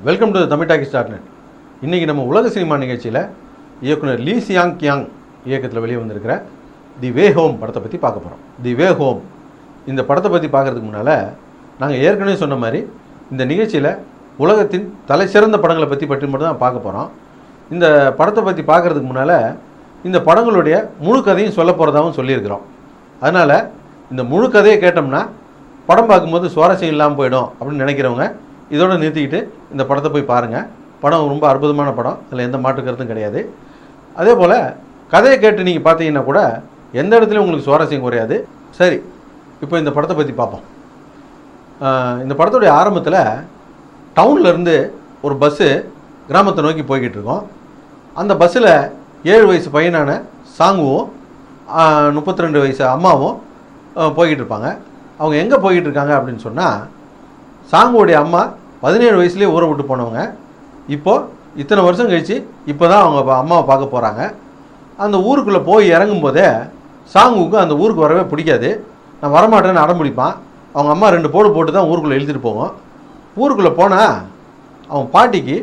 Welcome to Tamil talkie start net. இன்றைக்கி நம்ம உலக சினிமா நிகழ்ச்சியில் இயக்குனர் லீ சியாங் கியாங் இயக்கத்தில் வெளியே வந்திருக்கிற தி வே ஹோம் படத்தை பற்றி பார்க்க போகிறோம். தி வே ஹோம் இந்த படத்தை பற்றி பார்க்குறதுக்கு முன்னால் நாங்கள் ஏற்கனவே சொன்ன மாதிரி இந்த நிகழ்ச்சியில் உலகத்தின் தலை சிறந்த படங்களை பற்றி மட்டும் தான் பார்க்க போகிறோம். இந்த படத்தை பற்றி பார்க்குறதுக்கு முன்னால் இந்த படங்களுடைய முழு கதையும் சொல்ல போகிறதாகவும் சொல்லியிருக்கிறோம். அதனால் இந்த முழு கதையை கேட்டோம்னா படம் பார்க்கும்போது சுவாரஸ்யம் இல்லாமல் போயிடும் அப்படின்னு நினைக்கிறவங்க இதோடு நிறுத்திக்கிட்டு இந்த படத்தை போய் பாருங்கள். படம் ரொம்ப அற்புதமான படம், அதில் எந்த மாற்று கருத்தும் கிடையாது. அதே போல் கதையை கேட்டு நீங்கள் பார்த்தீங்கன்னா கூட எந்த இடத்துலையும் உங்களுக்கு சுவாரஸ்யம் குறையாது. சரி, இப்போ இந்த படத்தை பற்றி பார்ப்போம். இந்த படத்துடைய ஆரம்பத்தில் டவுன்லேருந்து ஒரு பஸ்ஸு கிராமத்தை நோக்கி போய்கிட்டு இருக்கோம். அந்த பஸ்ஸில் 7 வயசு பையனான சாங்குவும் 32 வயசு அம்மாவும் போய்கிட்டு இருப்பாங்க. அவங்க எங்கே போய்கிட்டு இருக்காங்க அப்படின்னு சொன்னால், சாங்குவோடைய அம்மா 17 வயசுலேயே ஊரை விட்டு போனவங்க. இப்போது இத்தனை வருஷம் கழித்து இப்போ தான் அவங்க அம்மாவை பார்க்க போகிறாங்க. அந்த ஊருக்குள்ளே போய் இறங்கும்போதே சாங்குவுக்கு அந்த ஊருக்கு வரவே பிடிக்காது. நான் வரமாட்டேன்னு அடம் பிடிப்பான். அவங்க அம்மா 2 போடு போட்டு தான் ஊருக்குள்ளே இழுத்துட்டு போவோம். ஊருக்குள்ளே போனால் அவங்க பாட்டிக்கு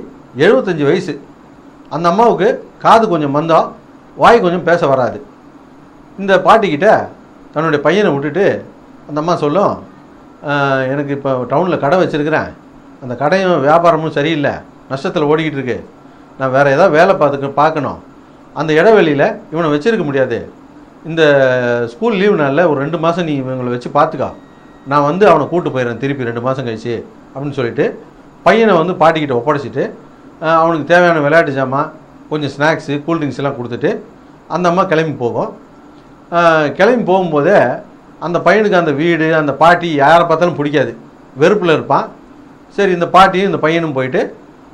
75 வயசு. அந்த அம்மாவுக்கு காது கொஞ்சம் மந்தம், வாய் கொஞ்சம் பேச வராது. இந்த பாட்டிக்கிட்ட தன்னுடைய பையனை விட்டுட்டு அந்த அம்மா சொல்லும், எனக்கு இப்போ டவுனில் கடை வச்சுருக்கிறேன், அந்த கடையும் வியாபாரமும் சரியில்லை, நஷ்டத்தில் ஓடிக்கிட்டு இருக்கு, நான் வேறு ஏதாவது வேலை பார்க்கணும், அந்த இடைவெளியில் இவனை வச்சுருக்க முடியாது, இந்த ஸ்கூல் லீவு நாளில் ஒரு 2 மாதம் நீ இவங்களை வச்சு பார்த்துக்கா, நான் வந்து அவனை கூப்பிட்டு போயிடுறேன் திருப்பி 2 மாதம் கழிச்சு அப்படின்னு சொல்லிவிட்டு பையனை வந்து பாட்டிக்கிட்ட ஒப்படைச்சிட்டு அவனுக்கு தேவையான விளையாட்டு ஜாமான், கொஞ்சம் ஸ்நாக்ஸு, கூல்ட்ரிங்க்ஸ் எல்லாம் கொடுத்துட்டு அந்த அம்மா கிளம்பி போகும். கிளம்பி போகும்போதே அந்த பையனுக்கு அந்த வீடு, அந்த பாட்டி யாரை பார்த்தாலும் பிடிக்காது, வெறுப்பில் இருப்பான். சரி, இந்த பாட்டியும் இந்த பையனும் போயிட்டு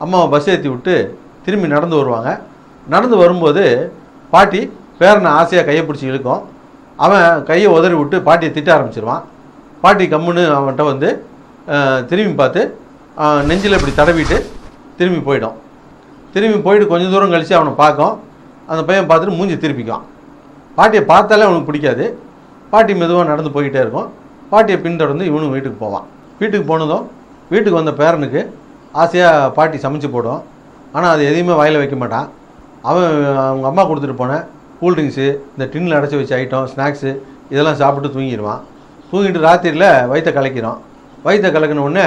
அம்மாவை பஸ் ஏற்றி விட்டு திரும்பி நடந்து வருவாங்க. நடந்து வரும்போது பாட்டி பேரனை ஆசையாக கையை பிடிச்சி இழுக்கும். அவன் கையை உதறி விட்டு பாட்டியை திட்ட ஆரம்பிச்சிருவான். பாட்டி கம்முன்னு அவன்கிட்ட வந்து திரும்பி பார்த்து நெஞ்சில் இப்படி தடவிட்டு திரும்பி போயிடும். திரும்பி போயிட்டு கொஞ்சம் தூரம் கழித்து அவனை பார்க்கும். அந்த பையன் பார்த்துட்டு மூஞ்சி திருப்பிக்குவான். பாட்டியை பார்த்தாலே அவனுக்கு பிடிக்காது. பாட்டி மெதுவாக நடந்து போய்கிட்டே இருக்கும். பாட்டியை பின்தொடர்ந்து இவனும் வீட்டுக்கு போவான். வீட்டுக்கு போனதும் வீட்டுக்கு வந்த பேரனுக்கு ஆசையாக பாட்டி சமைச்சு போடும். ஆனால் அது எதையுமே வாயில் வைக்க மாட்டான். அவன் அவங்க அம்மா கொடுத்துட்டு போன கூல்ட்ரிங்க்ஸு, இந்த டின்னில் அடைச்சி வச்ச ஐட்டம், ஸ்நாக்ஸு இதெல்லாம் சாப்பிட்டு தூங்கிடுவான். தூங்கிட்டு ராத்திரியில் வயிற்றை கலக்கிறோம். வயிற்றை கலக்கின உடனே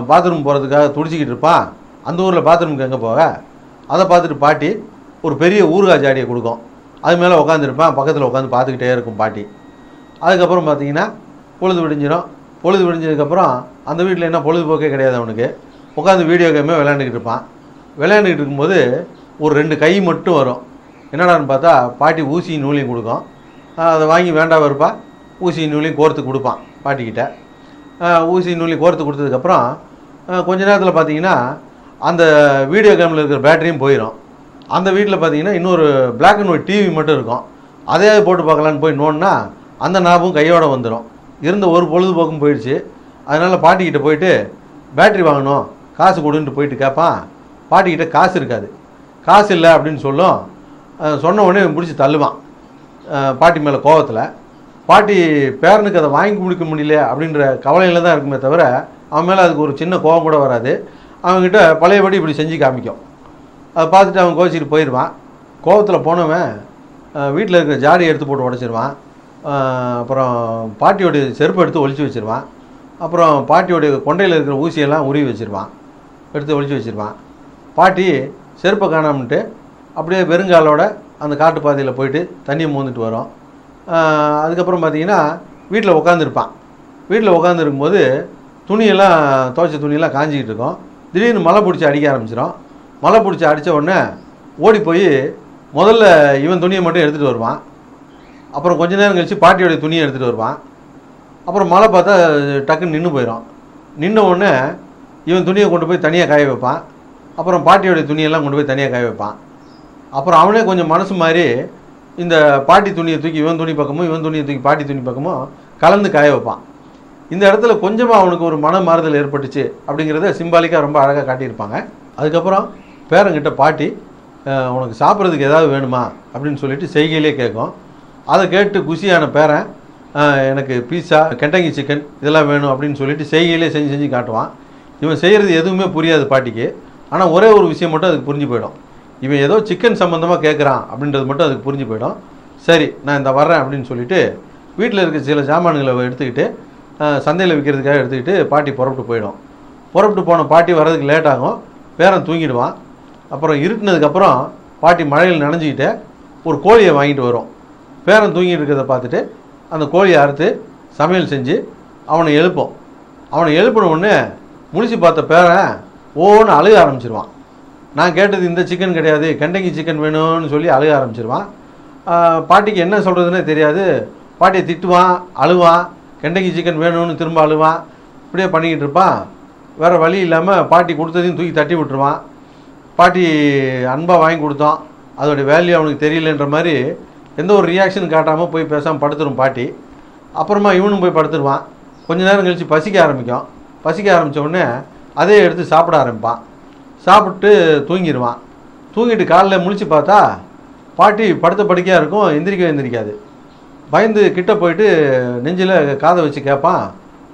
பாத்ரூம் போகிறதுக்காக துடிச்சிக்கிட்டு இருப்பான். அந்த ஊரில் பாத்ரூமுக்கு எங்கே போக, அதை பார்த்துட்டு பாட்டி ஒரு பெரிய ஊறுகாய் ஜாடியை கொடுக்கும். அது மேலே உட்காந்துருப்பான். பக்கத்தில் உட்காந்து பார்த்துக்கிட்டே இருக்கும் பாட்டி. அதுக்கப்புறம் பார்த்தீங்கன்னா பொழுது விடிஞ்சிடும். பொழுது விடிஞ்சதுக்கப்புறம் அந்த வீட்டில் என்ன பொழுதுபோக்கே கிடையாது அவனுக்கு. உட்காந்து வீடியோ கேமே விளையாண்டுக்கிட்டு இருப்பான். விளையாண்டுக்கிட்டு இருக்கும்போது ஒரு 2 கை மட்டும் வரும். என்னடான்னு பார்த்தா பாட்டி ஊசியும் நூலையும் கொடுக்கும். அதை வாங்கி வேண்டாம் இருப்பா, ஊசியும் நூலையும் கோர்த்து கொடுப்பான் பாட்டிக்கிட்ட. ஊசி நூலையும் கோர்த்து கொடுத்ததுக்கப்புறம் கொஞ்ச நேரத்தில் பார்த்தீங்கன்னா அந்த வீடியோ கேமில் இருக்கிற பேட்டரியும் போயிடும். அந்த வீட்டில் பார்த்தீங்கன்னா இன்னொரு பிளாக் அண்ட் ஒயிட் டிவி மட்டும் இருக்கும். அதே போட்டு பார்க்கலான்னு போய் நோன்னா அந்த ஞாபகம் கையோடு வந்துடும். இருந்த ஒரு பொழுதுபோக்கும் போயிடுச்சு. அதனால் பாட்டிக்கிட்ட போயிட்டு பேட்ரி வாங்கணும், காசு கொடுன்ட்டு போயிட்டு கேட்பான். பாட்டிக்கிட்ட காசு இருக்காது. காசு இல்லை அப்படின்னு சொல்லும். சொன்ன உடனே பிடிச்சி தள்ளுவான் பாட்டி மேலே கோவத்தில். பாட்டி பேரனுக்கு அதை வாங்கி கொடுக்க முடியல அப்படின்ற கவலையில் தான் இருக்குமே தவிர அவன் மேலே அதுக்கு ஒரு சின்ன கோவம் கூட வராது. அவங்ககிட்ட பழையபடி இப்படி செஞ்சு காமிக்கும். அதை பார்த்துட்டு அவன் கோச்சிட்டு போயிடுவான். கோவத்தில் போனவன் வீட்டில் இருக்கிற ஜாடியை எடுத்து போட்டு உடச்சிருவான். அப்புறம் பாட்டியோடைய செருப்பை எடுத்து ஒழிச்சு வச்சுருவான். அப்புறம் பாட்டியோடைய கொண்டையில் இருக்கிற ஊசியெல்லாம் உருவி வச்சுருவான், எடுத்து ஒழிச்சு வச்சுருவான். பாட்டி செருப்பை காணாமட்டு அப்படியே வெறுங்காலோட அந்த காட்டு பாதையில் போயிட்டு தண்ணியை மோந்துட்டு வரும். அதுக்கப்புறம் பார்த்திங்கன்னா வீட்டில் உட்காந்துருப்பான். வீட்டில் உட்காந்துருக்கும்போது துணியெல்லாம் துவைச்ச துணியெல்லாம் காஞ்சிக்கிட்டு இருக்கும். திடீர்னு மழை பிடிச்சி அடிக்க ஆரம்பிச்சிடும். மழை பிடிச்சி அடித்த உடனே ஓடி போய் முதல்ல இவன் துணியை மட்டும் எடுத்துகிட்டு வருவான். அப்புறம் கொஞ்ச நேரம் கழித்து பாட்டியோடைய துணியை எடுத்துகிட்டு வருவான். அப்புறம் மழை பார்த்தா டக்குன்னு நின்று போயிடும். நின்ற உடனே இவன் துணியை கொண்டு போய் தனியாக காய வைப்பான். அப்புறம் பாட்டியோடைய துணியெல்லாம் கொண்டு போய் தனியாக காய வைப்பான். அப்புறம் அவனே கொஞ்சம் மனசு மாதிரி இந்த பாட்டி துணியை தூக்கி இவன் துணி பக்கமும், இவன் துணியை தூக்கி பாட்டி துணி பக்கமும் கலந்து காய வைப்பான். இந்த இடத்துல கொஞ்சமாக அவனுக்கு ஒரு மன மாறுதல் ஏற்பட்டுச்சு அப்படிங்கிறத சிம்பாலிக்காக ரொம்ப அழகாக காட்டியிருப்பாங்க. அதுக்கப்புறம் பேரங்கிட்ட பாட்டி உனக்கு சாப்பிட்றதுக்கு ஏதாவது வேணுமா அப்படின்னு சொல்லிட்டு செய்கையிலே கேட்கும். அதை கேட்டு குஷியான பேரன் எனக்கு பீஸா, கெண்டங்கி சிக்கன் இதெல்லாம் வேணும் அப்படின்னு சொல்லிட்டு செய்கையிலே செஞ்சு காட்டுவான். இவன் செய்கிறது எதுவுமே புரியாது பாட்டிக்கு. ஆனால் ஒரே ஒரு விஷயம் மட்டும் அதுக்கு புரிஞ்சு போயிடும். இவன் ஏதோ சிக்கன் சம்மந்தமாக கேட்குறான் அப்படின்றது மட்டும் அதுக்கு புரிஞ்சு போயிடும். சரி, நான் இந்த வர்றேன் அப்படின்னு சொல்லிட்டு வீட்டில் இருக்க சில சாமான்களை எடுத்துக்கிட்டு சந்தையில் விற்கிறதுக்காக எடுத்துக்கிட்டு பாட்டி புறப்பட்டு போயிடும். புறப்பட்டு போன பாட்டி வர்றதுக்கு லேட் ஆகும். பேரன் தூங்கிடுவான். அப்புறம் இருட்டினதுக்கப்புறம் பாட்டி மழையில் நனைஞ்சிக்கிட்டு ஒரு கோழியை வாங்கிட்டு வரும். பேரன் தூங்கிட்டு இருக்கிறத பார்த்துட்டு அந்த கோழியை அறுத்து சமையல் செஞ்சு அவனை எழுப்போம். அவனை எழுப்பின உடனே முழிச்சு பார்த்த பேரன் ஓன்னு அழுக ஆரம்பிச்சிருவான். நான் கேட்டது இந்த சிக்கன் கிடையாது, கெண்டங்கி சிக்கன் வேணும்னு சொல்லி அழுக ஆரம்பிச்சிருவான். பாட்டிக்கு என்ன சொல்கிறதுனே தெரியாது. பாட்டியை திட்டுவான், அழுவான், கெண்டங்கி சிக்கன் வேணும்னு திரும்ப அழுவான். இப்படியே பண்ணிக்கிட்டு இருப்பான். வேறு வழி இல்லாமல் பாட்டி கொடுத்ததையும் தூக்கி தட்டி விட்டுருவான். பாட்டி அன்பாக வாங்கி கொடுத்தோம், அதோடைய வேல்யூ அவனுக்கு தெரியலன்ற மாதிரி எந்த ஒரு ரியாக்ஷன் காட்டாமல் போய் பேசாமல் படுத்துரும் பாட்டி. அப்புறமா இவனும் போய் படுத்துருவான். கொஞ்ச நேரம் கழித்து பசிக்க ஆரம்பிக்கும். பசிக்க ஆரம்பித்த உடனே அதே எடுத்து சாப்பிட ஆரம்பிப்பான். சாப்பிட்டு தூங்கிடுவான். தூங்கிட்டு காலையில் முழிச்சு பார்த்தா பாட்டி படுத்த படுக்கையாக இருக்கும், எந்திரிக்காது. பயந்து கிட்ட போயிட்டு நெஞ்சில் காதை வச்சு கேட்பான்.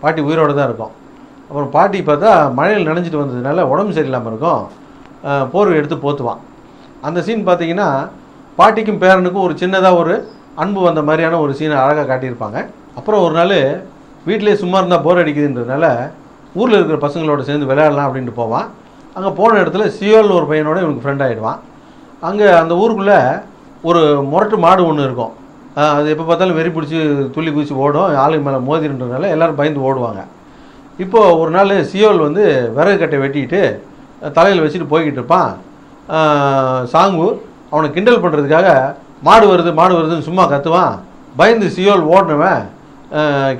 பாட்டி உயிரோடு தான் இருக்கும். அப்புறம் பாட்டி பார்த்தா மழையில் நனைஞ்சிட்டு வந்ததுனால உடம்பு சரியில்லாமல் இருக்கும். போர்வை எடுத்து போத்துவான். அந்த சீன் பார்த்தீங்கன்னா பாட்டிக்கும் பேரனுக்கும் ஒரு சின்னதாக ஒரு அன்பு வந்த மாதிரியான ஒரு சீனை அழகாக காட்டியிருப்பாங்க. அப்புறம் ஒரு நாள் வீட்டிலே சும்மா இருந்தால் போர் அடிக்குதுன்றதுனால ஊரில் இருக்கிற பசங்களோட சேர்ந்து விளையாடலாம் அப்படின்ட்டு போவான். அங்கே போன இடத்துல சியோல்னு ஒரு பையனோட இவனுக்கு ஃப்ரெண்ட் ஆகிடுவான். அங்கே அந்த ஊருக்குள்ளே ஒரு முரட்டு மாடு ஒன்று இருக்கும். அது எப்போ பார்த்தாலும் வெறி பிடிச்சி துள்ளி குதிச்சு ஓடும். ஆளுக்கு மேலே மோதிருன்றதுனால எல்லோரும் பயந்து ஓடுவாங்க. இப்போது ஒரு நாள் சியோல் வந்து விறகு கட்டை வெட்டிக்கிட்டு தலையில் வச்சுட்டு போய்கிட்டு இருப்பான். சாங்கு அவனை கிண்டல் பண்ணுறதுக்காக மாடு வருதுன்னு சும்மா கத்துவான். பயந்து சியோல் ஓடினவன்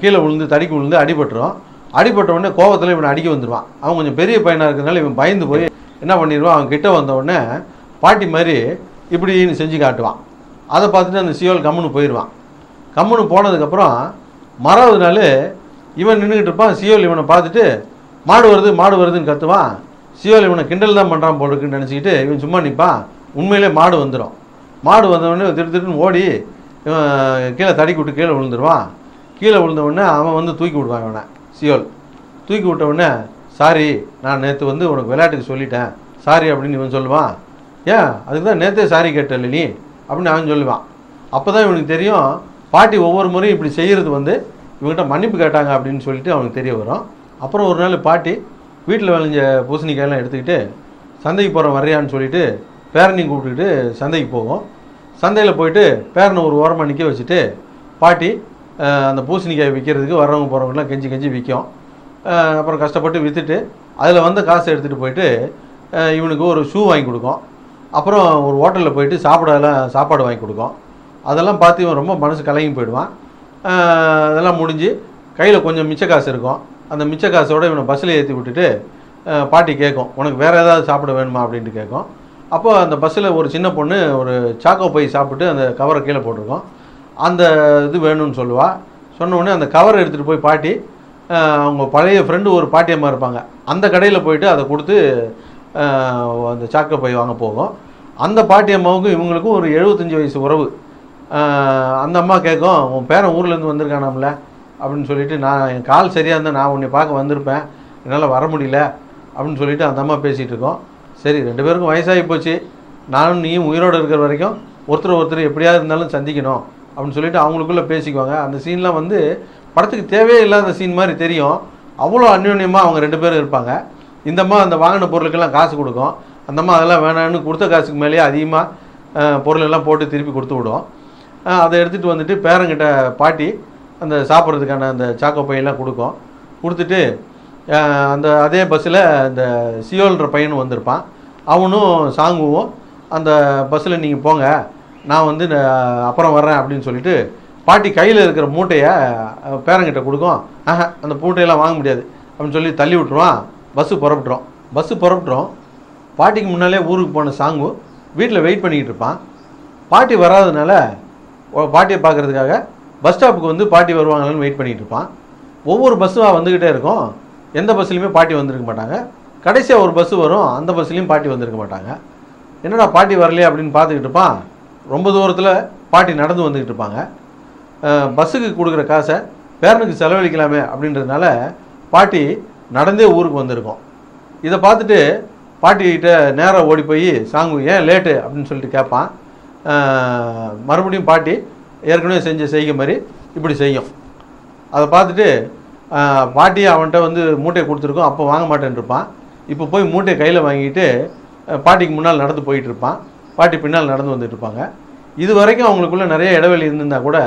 கீழே விழுந்து தடிக்கு விழுந்து அடிபட்டுரும். அடிபட்ட உடனே கோவத்தில் இவனை அடிக்க வந்துடுவான். அவன் கொஞ்சம் பெரிய பையனாக இருக்கிறதுனால இவன் பயந்து போய் என்ன பண்ணிடுவான், அவன் கிட்ட வந்த உடனே பாட்டி மாதிரி இப்படின்னு செஞ்சு காட்டுவான். அதை பார்த்துட்டு அந்த சியோல் கம்முன்னு போயிடுவான். கம்முன்னு போனதுக்கப்புறம் மறாவது நாள் இவன் நின்றுக்கிட்டு இருப்பான். சியோல் இவனை பார்த்துட்டு மாடு வருதுன்னு கத்துவான். சியோல் இவனை கிண்டல் தான் பண்ணுறான் போல இருக்குன்னு நினச்சிக்கிட்டு இவன் சும்மா நிற்பான். உண்மையிலே மாடு வந்துடும். மாடு வந்தவொடனே திட்டுன்னு ஓடி இவன் கீழே தடிக்கு விட்டு கீழே விழுந்துருவான். கீழே விழுந்தவுடனே அவன் வந்து தூக்கி விடுவான். இவனை சியோல் தூக்கி விட்டவுடனே சாரி, நான் நேற்று வந்து உனக்கு விளையாட்டுக்கு சொல்லிட்டேன் சாரி அப்படின்னு இவன் சொல்லுவான். ஏன் அதுக்கு தான் நேற்றே சாரி கேட்டல நீ அப்படின்னு அவன் சொல்லுவான். அப்போ தான் இவனுக்கு தெரியும் பாட்டி ஒவ்வொரு முறையும் இப்படி செய்கிறது வந்து இவங்ககிட்ட மன்னிப்பு கேட்டாங்க அப்படின்னு சொல்லிட்டு அவனுக்கு தெரிய வரும். அப்புறம் ஒரு நாள் பாட்டி வீட்டில் விளைஞ்ச பூசணிக்காயெல்லாம் எடுத்துக்கிட்டு சந்தைக்கு போகிறோம் வரையான்னு சொல்லிட்டு பேரனையும் கூப்பிட்டுக்கிட்டு சந்தைக்கு போகும். சந்தையில் போயிட்டு பேரனை ஒரு ஓரமாக நிற்க வச்சுட்டு பாட்டி அந்த பூசணிக்காய் விற்கிறதுக்கு வர்றவங்க போகிறவங்கலாம் கெஞ்சி விற்கும். அப்புறம் கஷ்டப்பட்டு விற்றுட்டு அதில் வந்த காசை எடுத்துகிட்டு போயிட்டு இவனுக்கு ஒரு ஷூ வாங்கி கொடுக்கும். அப்புறம் ஒரு ஹோட்டலில் போயிட்டு சாப்பாடு வாங்கி கொடுக்கும். அதெல்லாம் பார்த்து இவன் ரொம்ப மனசு கலங்கி போயிடுவான். அதெல்லாம் முடிஞ்சு கையில் கொஞ்சம் மிச்ச காசு இருக்கும். அந்த மிச்ச காசோடு இவனை பஸ்ஸில் ஏற்றி விட்டுட்டு பாட்டி கேட்கும், உனக்கு வேறு ஏதாவது சாப்பிட வேணுமா அப்படின்ட்டு கேட்கும். அப்போ அந்த பஸ்ஸில் ஒரு சின்ன பொண்ணு ஒரு சாக்கோ பை சாப்பிட்டு அந்த கவரை கீழே போட்டிருக்கோம். அந்த இது வேணும்னு சொல்லுவாள். சொன்ன உடனே அந்த கவரை எடுத்துகிட்டு போய் பாட்டி அவங்க பழைய ஃப்ரெண்டு ஒரு பாட்டியம்மா இருப்பாங்க, அந்த கடையில் போயிட்டு அதை கொடுத்து அந்த சாக்கோ பை வாங்க போகும். அந்த பாட்டியம்மாவுக்கும் இவங்களுக்கும் ஒரு 75 வயசு உறவு. அந்த அம்மா கேட்கும், உன் பேரன் ஊர்லேருந்து வந்திருக்கானாம்ல அப்படின்னு சொல்லிட்டு, நான் என் கால் சரியாக இருந்தால் நான் உன்னை பார்க்க வந்திருப்பேன், என்னால் வர முடியல அப்படின்னு சொல்லிட்டு அந்த அம்மா பேசிகிட்டு இருக்கோம். சரி, 2 பேருக்கும் வயசாகி போச்சு, நானும் நீயும் உயிரோடு இருக்கிற வரைக்கும் ஒருத்தர் எப்படியாவது இருந்தாலும் சந்திக்கணும் அப்படின்னு சொல்லிட்டு அவங்களுக்குள்ளே பேசிக்குவாங்க. அந்த சீன்லாம் வந்து படத்துக்கு தேவையே இல்லாத சீன் மாதிரி தெரியும். அவ்வளோ அந்யோன்யமாக அவங்க 2 பேரும் இருப்பாங்க. இந்த அம்மா அந்த வாங்கின பொருளுக்கெல்லாம் காசு கொடுக்கும். அந்த அம்மா அதெல்லாம் வேணான்னு கொடுத்த காசுக்கு மேலேயே அதிகமாக பொருளெல்லாம் போட்டு திருப்பி கொடுத்து விடும். அதை எடுத்துகிட்டு வந்துட்டு பேரங்கிட்ட பாட்டி அந்த சாப்பிட்றதுக்கான அந்த சாக்கோ பையெல்லாம் கொடுக்கும். கொடுத்துட்டு அந்த அதே பஸ்ஸில் அந்த சியோல்ன்ற பையனும் வந்திருப்பான். அவனும் சாங்குவும் அந்த பஸ்ஸில் நீங்கள் போங்க, நான் வந்து அப்புறம் வர்றேன் அப்படின்னு சொல்லிட்டு பாட்டி கையில் இருக்கிற மூட்டையை பேரங்கிட்ட கொடுக்கும். அந்த மூட்டையெல்லாம் வாங்க முடியாது அப்படின்னு சொல்லி தள்ளி விட்டுருவான். பஸ்ஸு புறப்பட்டுரும். பாட்டிக்கு முன்னாலே ஊருக்கு போன சாங்கு வீட்டில் வெயிட் பண்ணிக்கிட்டு இருப்பான். பாட்டி வராதனால பாட்டியை பார்க்குறதுக்காக பஸ் ஸ்டாப்புக்கு வந்து பாட்டி வருவாங்களான்னு வெயிட் பண்ணிகிட்டு இருப்பான். ஒவ்வொரு பஸ்ஸும் வந்துக்கிட்டே இருக்கும். எந்த பஸ்ஸுலையுமே பாட்டி வந்திருக்க மாட்டாங்க. கடைசியாக ஒரு பஸ்ஸு வரும், அந்த பஸ்ஸுலேயும் பாட்டி வந்திருக்க மாட்டாங்க. என்னடா பாட்டி வரலையே அப்படின்னு பார்த்துக்கிட்டு இருப்பான். ரொம்ப தூரத்தில் பாட்டி நடந்து வந்துக்கிட்டு இருப்பாங்க. பஸ்ஸுக்கு கொடுக்குற காசை பேரனுக்கு செலவழிக்கலாமே அப்படின்றதுனால பாட்டி நடந்தே ஊருக்கு வந்திருக்கோம். இதை பார்த்துட்டு பாட்டிக்கிட்ட நேராக ஓடி போய் சாங்கு ஏன் லேட்டு அப்படின்னு சொல்லிட்டு கேட்பான். மறுபடியும் பாட்டி ஏற்கனவே செஞ்ச செய்கை மாதிரி இப்படி செய்யும். அதை பார்த்துட்டு பாட்டி அவன்கிட்ட வந்து மூட்டையை கொடுத்துருக்கோம், அப்போ வாங்க மாட்டேன்னு இருப்பான். இப்போ போய் மூட்டையை கையில் வாங்கிட்டு பாட்டிக்கு முன்னால் நடந்து போயிட்டு இருப்பான். பாட்டி பின்னால் நடந்து வந்துட்டு இருப்பாங்க. இது வரைக்கும் அவங்களுக்குள்ள நிறைய இடைவெளி இருந்திருந்தால் கூட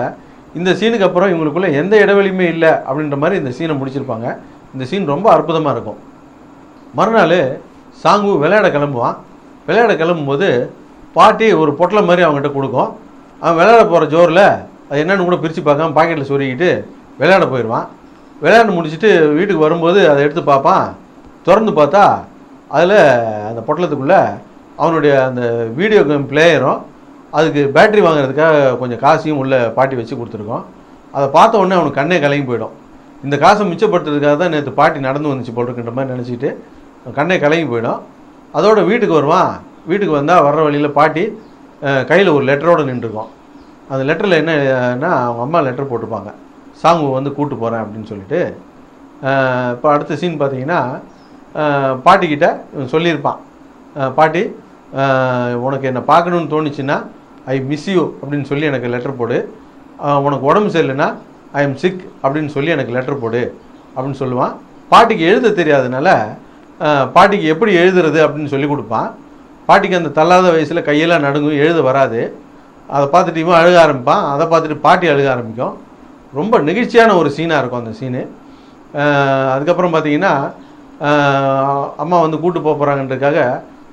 இந்த சீனுக்கு அப்புறம் இவங்களுக்குள்ள எந்த இடைவெளியுமே இல்லை அப்படின்ற மாதிரி இந்த சீனை முடிச்சிருப்பாங்க. இந்த சீன் ரொம்ப அற்புதமாக இருக்கும். மறுநாள் சாங்கு விளையாட கிளம்புவான். விளையாட கிளம்பும்போது பாட்டி ஒரு பொட்டலை மாதிரி அவங்ககிட்ட கொடுக்கும். அவன் விளையாட போகிற ஜோரில் அது என்னென்னு கூட பிரித்து பார்க்காம பாக்கெட்டில் சொருகிட்டு விளையாட போயிடுவான். விளையாட முடிச்சுட்டு வீட்டுக்கு வரும்போது அதை எடுத்து பார்ப்பான். திறந்து பார்த்தா அதில் அந்த பொட்டலத்துக்குள்ளே அவனுடைய அந்த வீடியோ கேம் பிளேயரும் அதுக்கு பேட்ரி வாங்குறதுக்காக கொஞ்சம் காசையும் உள்ள பாட்டி வச்சு கொடுத்துருக்கோம். அதை பார்த்த உடனே அவனுக்கு கண்ணே கலங்கி போயிடும். இந்த காசை மிச்சப்படுத்துறதுக்காக தான் நேற்று பாட்டி நடந்து வந்துச்சு போட்டிருக்கின்ற மாதிரி நினச்சிக்கிட்டு கண்ணே கலங்கி போயிடும். அதோட வீட்டுக்கு வருவான். வீட்டுக்கு வந்தால் வர்ற வழியில் பாட்டி கையில் ஒரு லெட்டரோடு நின்றுருக்கோம். அந்த லெட்டரில் என்னன்னா அவங்க அம்மா லெட்டர் போட்டிருப்பாங்க, சாங்கு வந்து கூப்பிட்டு போகிறேன் அப்படின்னு சொல்லிட்டு. இப்போ அடுத்த சீன் பார்த்தீங்கன்னா பாட்டிக்கிட்ட சொல்லியிருப்பான், பாட்டி உனக்கு என்னை பார்க்கணுன்னு தோணுச்சுன்னா ஐ மிஸ் யூ அப்படின்னு சொல்லி எனக்கு லெட்டர் போடு, உனக்கு உடம்பு சரியில்லைன்னா ஐ எம் சிக் அப்படின்னு சொல்லி எனக்கு லெட்டர் போடு அப்படின்னு சொல்லுவான். பாட்டிக்கு எழுத தெரியாதனால பாட்டிக்கு எப்படி எழுதுறது அப்படின்னு சொல்லி கொடுப்பான். பாட்டிக்கு அந்த தள்ளாத வயசில் கையெல்லாம் நடுங்கும், எழுத வராது. அதை பார்த்துட்டு இவன் அழுக ஆரம்பிப்பான். அதை பார்த்துட்டு பாட்டி அழுக ஆரம்பிக்கும். ரொம்ப நெகிழ்ச்சியான ஒரு சீனாக இருக்கும் அந்த சீனு. அதுக்கப்புறம் பார்த்தீங்கன்னா அம்மா வந்து கூட்டு போக போகிறாங்கன்றதுக்காக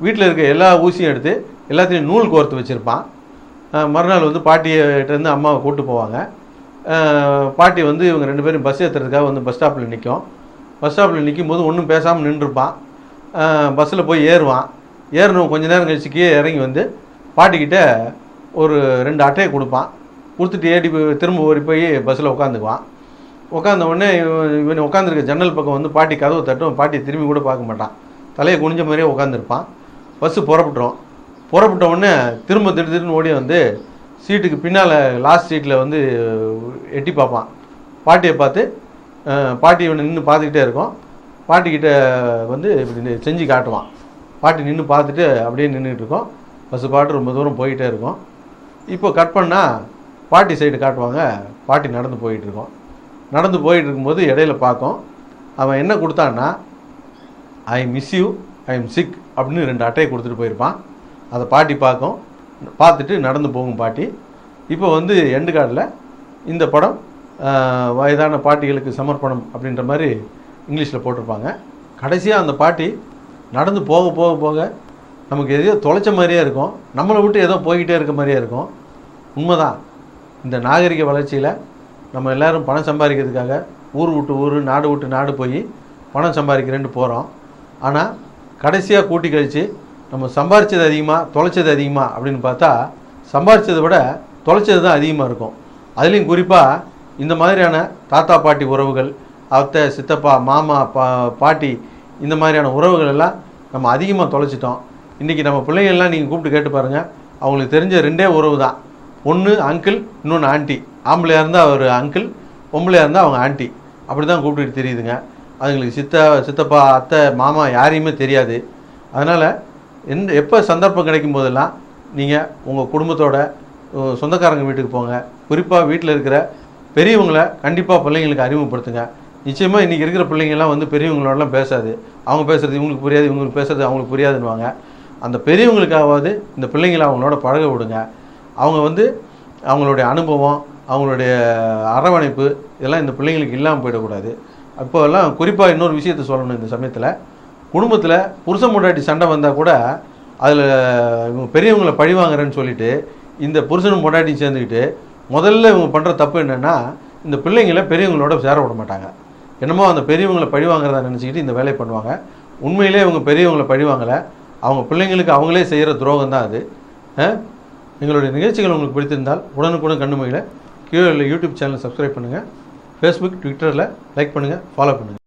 வீட்டில் இருக்க எல்லா ஊசியும் எடுத்து எல்லாத்தையும் நூல் கோர்த்து வச்சுருப்பான். மறுநாள் வந்து பாட்டியிட்டேருந்து அம்மாவை கூப்பிட்டு போவாங்க. பாட்டி வந்து இவங்க 2 பேரும் பஸ் ஏற்றுறதுக்காக வந்து பஸ் ஸ்டாப்பில் நிற்கும். பஸ் ஸ்டாப்பில் நிற்கும் போது ஒன்றும் பேசாமல் நின்றுருப்பான். பஸ்ஸில் போய் ஏறுவான். ஏறணும் கொஞ்ச நேரம் கழிச்சு கீழே இறங்கி வந்து பாட்டிக்கிட்ட ஒரு 2 அட்டையை கொடுப்பான். கொடுத்துட்டு ஏடி திரும்ப ஓடி போய் பஸ்ஸில் உட்காந்துக்குவான். உட்காந்த உடனே இவன் உட்காந்துருக்க ஜன்னல் பக்கம் வந்து பாட்டி கதவை தட்டும். பாட்டி திரும்பி கூட பார்க்க மாட்டான், தலையை குனிஞ்ச மாதிரியே உட்காந்துருப்பான். பஸ்ஸு புறப்பட்டுரும். புறப்பட்ட உடனே திரும்ப திடீர்னு ஓடி வந்து சீட்டுக்கு பின்னால் லாஸ்ட் சீட்டில் வந்து எட்டி பார்ப்பான். பாட்டியை பார்த்து பாட்டி இவனை நின்று பார்த்துக்கிட்டே இருக்கும். பாட்டிக்கிட்ட வந்து இப்படி செஞ்சு காட்டுவான். பாட்டி நின்று பார்த்துட்டு அப்படியே நின்றுட்டு இருக்கோம். பஸ்ஸு பாட்டு ரொம்ப தூரம் போயிட்டே இருக்கும். இப்போ கட் பண்ணால் பாட்டி சைடு காட்டுவாங்க. பாட்டி நடந்து போயிட்டுருக்கோம். நடந்து போயிட்டு இருக்கும்போது இடையில பார்க்கும். அவன் என்ன கொடுத்தான்னா I miss you I am sick அப்படின்னு 2 அட்டையை கொடுத்துட்டு போயிருப்பான். அதை பாட்டி பார்க்கும். பார்த்துட்டு நடந்து போகும் பாட்டி. இப்போ வந்து எண்டு கார்டில் இந்த படம் வயதான பாட்டிகளுக்கு சமர்ப்பணம் அப்படின்ற மாதிரி இங்கிலீஷில் போட்டிருப்பாங்க. கடைசியாக அந்த பாட்டி நடந்து போக போக போக நமக்கு எதையோ தொலைச்ச மாதிரியே இருக்கும், நம்மளை விட்டு ஏதோ போய்கிட்டே இருக்க மாதிரியே இருக்கும். உண்மைதான், இந்த நாகரிக வளர்ச்சியில் நம்ம எல்லோரும் பணம் சம்பாதிக்கிறதுக்காக ஊர் விட்டு ஊர் நாடு விட்டு நாடு போய் பணம் சம்பாதிக்கிறேன்ட்டு போகிறோம். ஆனால் கடைசியாக கூட்டி கழித்து நம்ம சம்பாரித்தது அதிகமாக தொலைச்சது அதிகமாக அப்படின்னு பார்த்தா சம்பாரித்ததை விட தொலைச்சது தான் அதிகமாக இருக்கும். அதுலேயும் குறிப்பாக இந்த மாதிரியான தாத்தா பாட்டி உறவுகள், அத்தை சித்தப்பா மாமா பாட்டி இந்த மாதிரியான உறவுகள் எல்லாம் நம்ம அதிகமாக தொலைச்சிட்டோம். இன்றைக்கி நம்ம பிள்ளைங்கள்லாம் நீங்கள் கூப்பிட்டு கேட்டு பாருங்கள், அவங்களுக்கு தெரிஞ்ச 2 உறவு தான். ஒன்று அங்கிள், இன்னொன்று ஆண்டி. ஆம்பளையாக இருந்தால் அவர் அங்கிள், பொம்பளையாக இருந்தால் அவங்க ஆண்டி. அப்படி தான் கூப்பிட்டுட்டு தெரியுதுங்க. அதுங்களுக்கு சித்தப்பா அத்தை மாமா யாரையுமே தெரியாது. அதனால் எப்போ சந்தர்ப்பம் கிடைக்கும் போதெல்லாம் நீங்கள் உங்கள் குடும்பத்தோட சொந்தக்காரங்க வீட்டுக்கு போங்க. குறிப்பாக வீட்டில் இருக்கிற பெரியவங்களை கண்டிப்பாக பிள்ளைங்களுக்கு அறிமுகப்படுத்துங்க. நிச்சயமாக இன்றைக்கி இருக்கிற பிள்ளைங்கள்லாம் வந்து பெரியவங்களோடலாம் பேசாது. அவங்க பேசுகிறது இவங்களுக்கு புரியாது, இவங்களுக்கு பேசுகிறது அவங்களுக்கு புரியாதுன்னுவாங்க. அந்த பெரியவங்களுக்காவது இந்த பிள்ளைங்களை அவங்களோட பழக விடுங்க. அவங்க வந்து அவங்களுடைய அனுபவம், அவங்களுடைய அரவணைப்பு இதெல்லாம் இந்த பிள்ளைங்களுக்கு இல்லாமல் போயிடக்கூடாது. அப்போல்லாம் குறிப்பாக இன்னொரு விஷயத்தை சொல்லணும். இந்த சமயத்தில் குடும்பத்தில் புருஷன் முன்னாடி சண்டை வந்தால் கூட அதில் இவங்க பெரியவங்களை பழிவாங்கிறேன்னு சொல்லிட்டு இந்த புருஷனும் முன்னாடியும் சேர்ந்துக்கிட்டு முதல்ல இவங்க பண்ணுற தப்பு என்னென்னா இந்த பிள்ளைங்களை பெரியவங்களோட சேர விட மாட்டாங்க. என்னமோ அந்த பெரியவங்களை பழிவாங்கிறதா நினச்சிக்கிட்டு இந்த வேலையை பண்ணுவாங்க. உண்மையிலே இவங்க பெரியவங்களை பழிவாங்கலை, அவங்க பிள்ளைங்களுக்கு அவங்களே செய்கிற துரோகம் தான் அது. எங்களுடைய நிகழ்ச்சிகள் உங்களுக்கு பிடித்திருந்தால் உடனுக்குடன் கண்ணுமையில் கீழே யூடியூப் சேனல் சப்ஸ்கிரைப் பண்ணுங்கள். ஃபேஸ்புக் ட்விட்டரில் லைக் பண்ணுங்கள், ஃபாலோ பண்ணுங்கள்.